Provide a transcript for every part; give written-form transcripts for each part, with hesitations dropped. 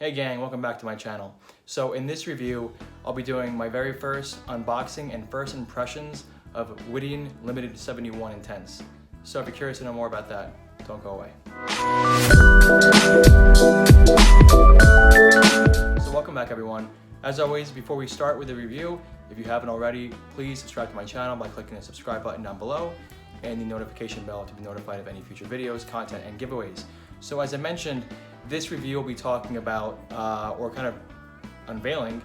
Hey gang, welcome back to my channel. So in this review, I'll be doing my very first unboxing and first impressions of Widian Limited 71 Intense. So if you're curious to know more about that, don't go away. So welcome back everyone. As always, before we start with the review, if you haven't already, please subscribe to my channel by clicking the subscribe button down below and the notification bell to be notified of any future videos, content, and giveaways. So as I mentioned, this review will be talking about, or kind of unveiling,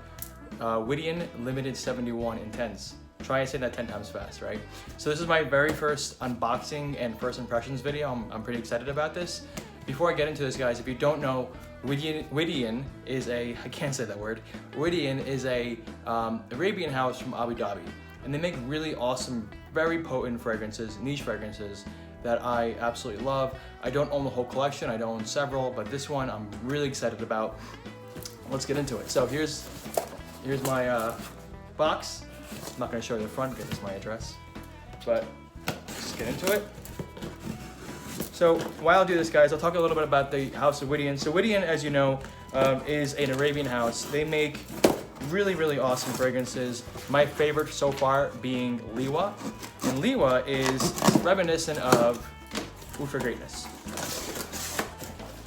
Widian Limited 71 Intense. Try and say that 10 times fast, right? So this is my very first unboxing and first impressions video. I'm pretty excited about this. Before I get into this, guys, if you don't know, Widian is a, I can't say that word, Widian is a Arabian house from Abu Dhabi. And they make really awesome, very potent fragrances, niche fragrances, that I absolutely love. I don't own the whole collection, I don't own several, but this one I'm really excited about. Let's get into it. So here's my box. I'm not gonna show you the front because it's my address, but let's get into it. So while I do this, guys, I'll talk a little bit about the House of Widian. So Widian, as you know, is an Arabian house. They make really awesome fragrances. My favorite so far being Liwa. And Liwa is reminiscent of Oud for Greatness.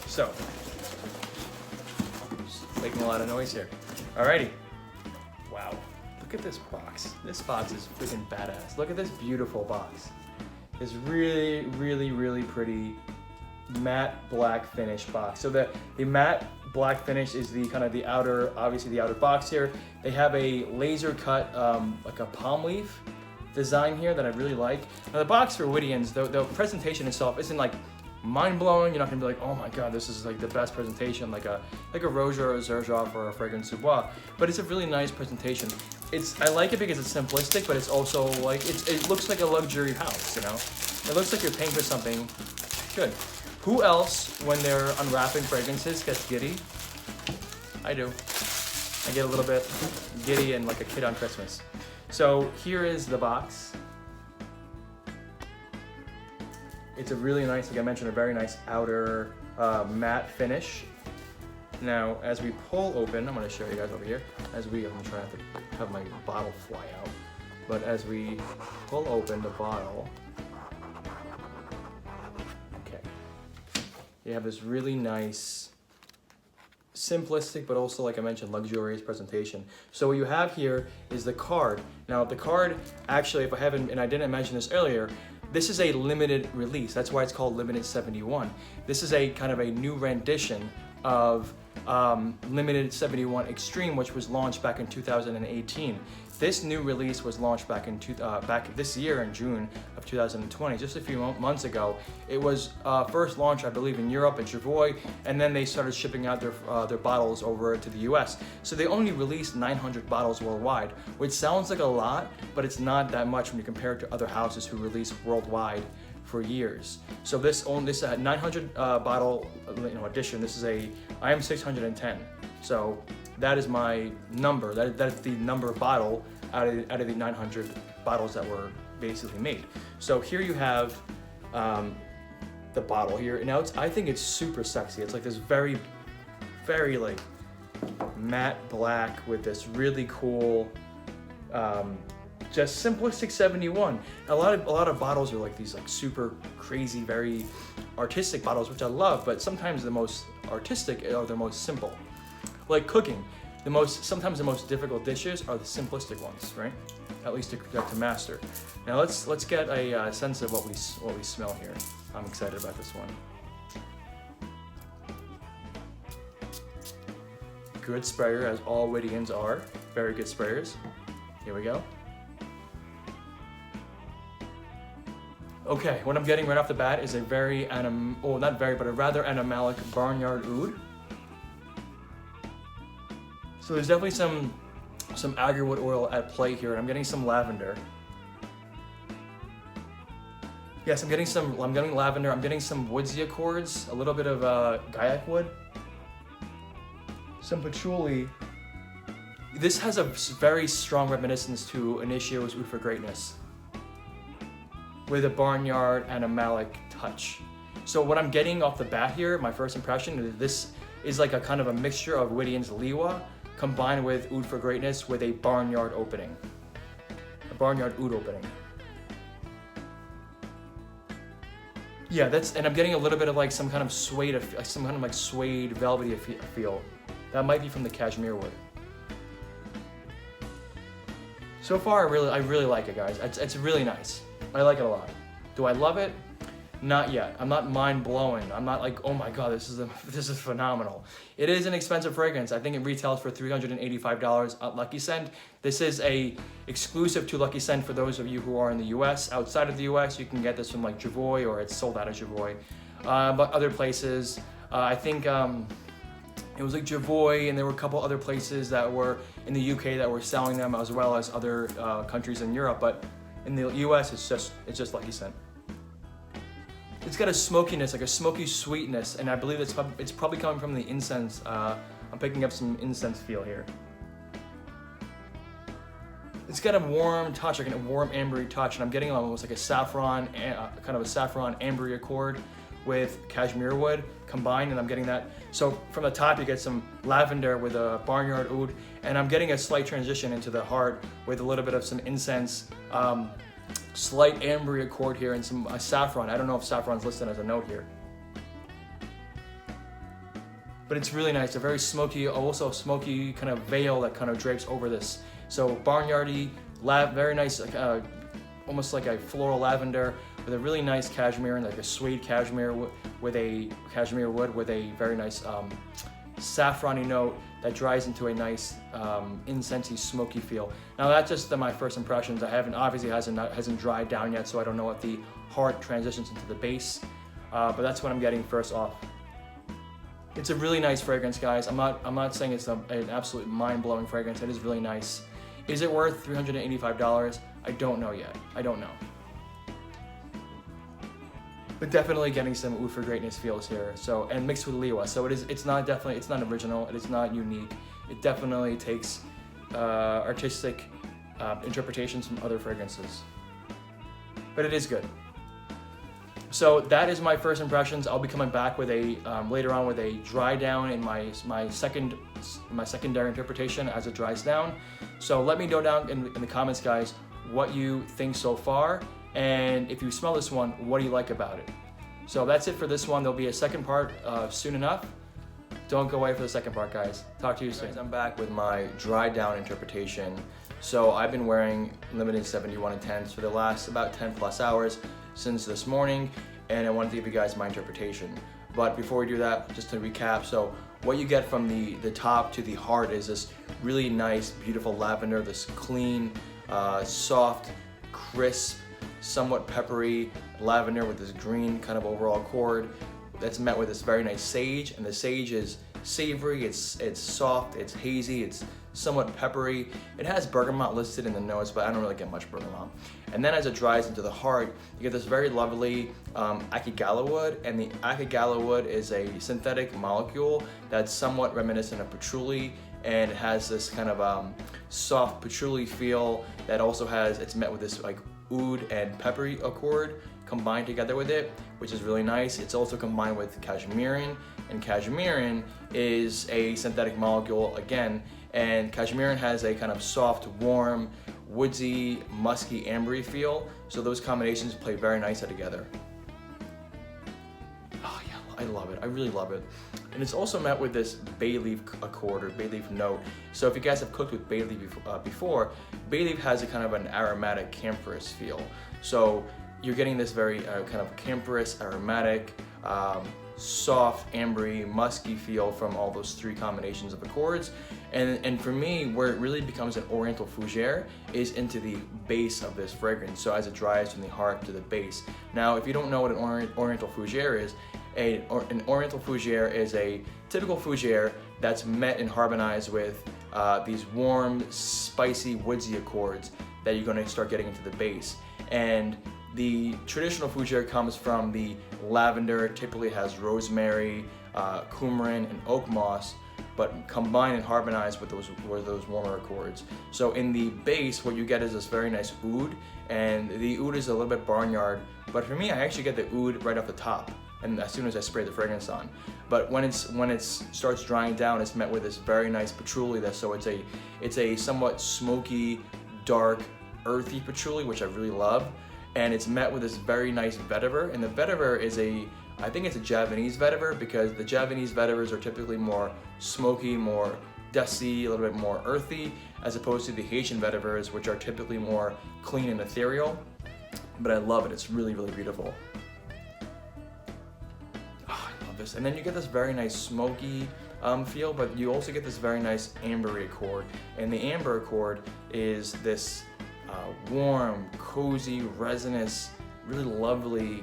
So, just making a lot of noise here. Alrighty. Wow. Look at this box. This box is freaking badass. Look at this beautiful box. It's really pretty matte black finish box. So the matte black finish is the kind of the outer, obviously the outer box here. They have a laser cut, like a palm leaf design here that I really like. Now the box for Widians, the presentation itself isn't like mind-blowing. You're not gonna be like, oh my god, this is like the best presentation, like a Roja or a Xerjoff or a Fragrance du Bois. But it's a really nice presentation. I like it because it's simplistic, but it's also like, it looks like a luxury house, you know? It looks like you're paying for something good. Who else, when they're unwrapping fragrances, gets giddy? I do. I get a little bit giddy and like a kid on Christmas. So here is the box. It's a really nice, like I mentioned, a very nice outer matte finish. Now, as we pull open, I'm gonna show you guys over here. I'm trying not to have my bottle fly out. But as we pull open the bottle, okay, you have this really nice, simplistic, but also, like I mentioned, luxurious presentation. So what you have here is the card. Now the card, actually, if I haven't, and I didn't mention this earlier, this is a limited release. That's why it's called Limited 71. This is a kind of a new rendition of Limited 71 Extreme, which was launched back in 2018. This new release was launched back this year in June of 2020, just a few months ago. It was first launched, I believe, in Europe, in Savoy, and then they started shipping out their bottles over to the US. So they only released 900 bottles worldwide, which sounds like a lot, but it's not that much when you compare it to other houses who release worldwide for years. So this 900 bottle edition, this is I am 610. So that is my number. That is the number of bottle out of the 900 bottles that were basically made. So here you have the bottle here. Now I think it's super sexy. It's like this very like matte black with this really cool, just simplistic 71. A lot of bottles are like these like super crazy, very artistic bottles, which I love, but sometimes the most artistic are the most simple. Like cooking, sometimes the most difficult dishes are the simplistic ones, right? At least to master. Now let's get a sense of what we smell here. I'm excited about this one. Good sprayer, as all Widians are. Very good sprayers. Here we go. Okay, what I'm getting right off the bat is a very a rather animalic barnyard oud. So there's definitely some agarwood oil at play here. I'm getting some lavender. Yes, I'm getting lavender. I'm getting some woodsy accords, a little bit of gaiac wood, some patchouli. This has a very strong reminiscence to Initio's Oud for Greatness, with a barnyard animalic touch. So what I'm getting off the bat here, my first impression is is like a kind of a mixture of Widian's Liwa combined with Oud for Greatness with a barnyard opening. A barnyard oud opening. Yeah, and I'm getting a little bit of like some kind of suede, some kind of like suede, velvety feel. That might be from the cashmere wood. So far, I really like it, guys. It's really nice. I like it a lot. Do I love it? Not yet. I'm not mind blowing. I'm not like, oh my god, this is phenomenal. It is an expensive fragrance. I think it retails for $385 at Lucky Scent. This is a exclusive to Lucky Scent for those of you who are in the U.S. Outside of the U.S., you can get this from like Javoy, or it's sold out of Javoy. But other places, I think it was like Javoy, and there were a couple other places that were in the UK that were selling them, as well as other countries in Europe. But in the US, it's just Lucky Scent. It's got a smokiness, like a smoky sweetness, and I believe it's probably coming from the incense. I'm picking up some incense feel here. It's got a warm touch, like a warm ambery touch, and I'm getting almost like a saffron, kind of a saffron ambery accord with cashmere wood combined, and I'm getting that. So from the top you get some lavender with a barnyard oud, and I'm getting a slight transition into the heart with a little bit of some incense, slight ambery accord here, and some saffron. I don't know if saffron's listed as a note here, but it's really nice. A very smoky, also smoky kind of veil that kind of drapes over this. So barnyardy, very nice, almost like a floral lavender with a really nice cashmere, and like a suede cashmere with a cashmere wood with a very nice saffrony note that dries into a nice incensey, smoky feel. Now that's just my first impressions. Obviously hasn't dried down yet, so I don't know what the heart transitions into the base, but that's what I'm getting first off. It's a really nice fragrance, guys. I'm not saying it's an absolute mind-blowing fragrance. It is really nice. Is it worth $385? I don't know yet. I don't know. But definitely getting some Oud for Greatness feels here. So, and mixed with Liwa. So it's not original. It is not unique. It definitely takes artistic interpretations from other fragrances. But it is good. So that is my first impressions. I'll be coming back with later on with a dry down in my secondary interpretation as it dries down. So let me know down in the comments, guys, what you think so far, and if you smell this one, what do you like about it? So that's it for this one. There'll be a second part soon enough. Don't go away for the second part, guys. Talk to you soon. Guys, I'm back with my dry down interpretation. So I've been wearing Limited 71 and 10s for the last about 10 plus hours since this morning, and I wanted to give you guys my interpretation. But before we do that, just to recap, so what you get from the top to the heart is this really nice, beautiful lavender, this clean, soft, crisp, somewhat peppery lavender with this green kind of overall accord that's met with this very nice sage, and the sage is savory, it's soft, it's hazy, it's somewhat peppery. It has bergamot listed in the notes, but I don't really get much bergamot. And then as it dries into the heart, you get this very lovely akigala wood, and the akigala wood is a synthetic molecule that's somewhat reminiscent of patchouli, and it has this kind of soft patchouli feel that also it's met with this like oud and peppery accord combined together with it, which is really nice. It's also combined with cashmerein, and cashmerein is a synthetic molecule again, and cashmerein has a kind of soft, warm, woodsy, musky, ambery feel. So those combinations play very nicely together. Oh yeah, I love it. I really love it. And it's also met with this bay leaf accord or bay leaf note. So if you guys have cooked with bay leaf before, bay leaf has a kind of an aromatic camphorous feel. So you're getting this very kind of camphorous, aromatic, soft, ambery, musky feel from all those three combinations of accords. And for me, where it really becomes an oriental fougere is into the base of this fragrance. So as it dries from the heart to the base. Now, if you don't know what an oriental fougere is, an oriental fougere is a typical fougere that's met and harmonized with these warm, spicy, woodsy accords that you're going to start getting into the base. And the traditional fougere comes from the lavender, typically has rosemary, coumarin, and oak moss, but combined and harmonized with those warmer accords. So in the base, what you get is this very nice oud, and the oud is a little bit barnyard, but for me, I actually get the oud right off the top. and as soon as I spray the fragrance on. But when it starts drying down, it's met with this very nice patchouli. So it's a somewhat smoky, dark, earthy patchouli, which I really love. And it's met with this very nice vetiver. And the vetiver is I think it's a Javanese vetiver, because the Javanese vetivers are typically more smoky, more dusty, a little bit more earthy, as opposed to the Haitian vetivers, which are typically more clean and ethereal. But I love it, it's really, really beautiful. Oh, I love this. And then you get this very nice smoky feel, but you also get this very nice ambery accord. And the amber accord is this warm, cozy, resinous, really lovely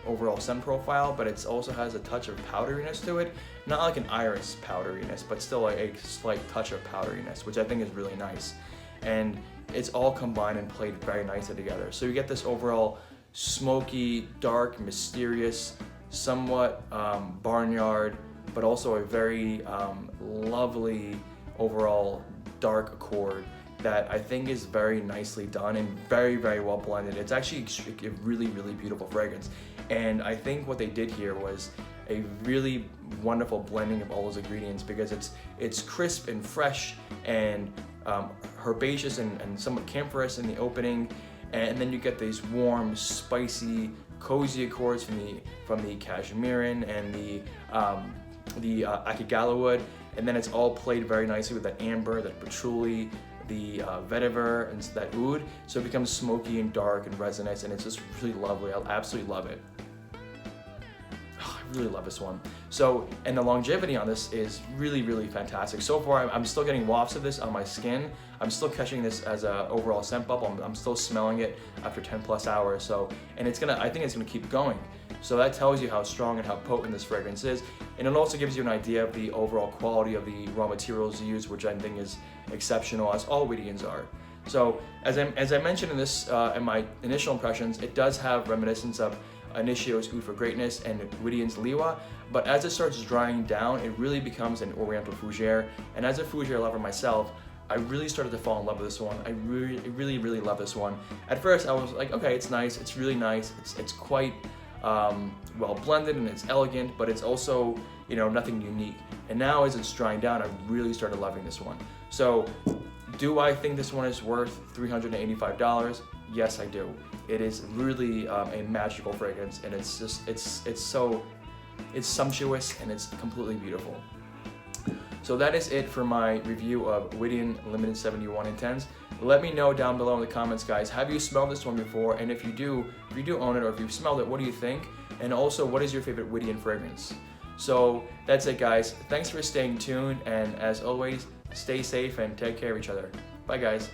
overall scent profile, but it also has a touch of powderiness to it. Not like an iris powderiness, but still a slight touch of powderiness, which I think is really nice. And it's all combined and played very nicely together. So you get this overall smoky, dark, mysterious, somewhat barnyard, but also a very lovely overall dark accord that I think is very nicely done and very, very well blended. It's actually a really, really beautiful fragrance. And I think what they did here was a really wonderful blending of all those ingredients, because it's crisp and fresh and herbaceous and somewhat camphorous in the opening, and then you get these warm, spicy, cozy accords from the cashmerean and the akigala wood, and then it's all played very nicely with that amber, that patchouli, the vetiver, and that oud, so it becomes smoky and dark and resinous, and it's just really lovely. I absolutely love it. Oh, I really love this one. So, and the longevity on this is really, really fantastic. So far, I'm still getting wafts of this on my skin. I'm still catching this as an overall scent bubble. I'm still smelling it after 10 plus hours. So, and I think it's gonna keep going. So that tells you how strong and how potent this fragrance is. And it also gives you an idea of the overall quality of the raw materials used, which I think is exceptional, as all Widians are. So as I mentioned in this, in my initial impressions, it does have reminiscence of Initio's Oud for Greatness and Widian's Liwa, but as it starts drying down, it really becomes an Oriental fougere. And as a fougere lover myself, I really started to fall in love with this one. I really, really love this one. At first, I was like, okay, it's nice, it's really nice, it's quite well blended and it's elegant, but it's also, you know, nothing unique. And now as it's drying down, I really started loving this one. So do I think this one is worth $385? Yes, I do. It is really a magical fragrance, and it's just, it's sumptuous and it's completely beautiful. So that is it for my review of Widian Limited 71 Intense. Let me know down below in the comments, guys, have you smelled this one before? And if you do own it, or if you've smelled it, what do you think? And also, what is your favorite Widian fragrance? So that's it, guys. Thanks for staying tuned, and as always, stay safe and take care of each other. Bye, guys.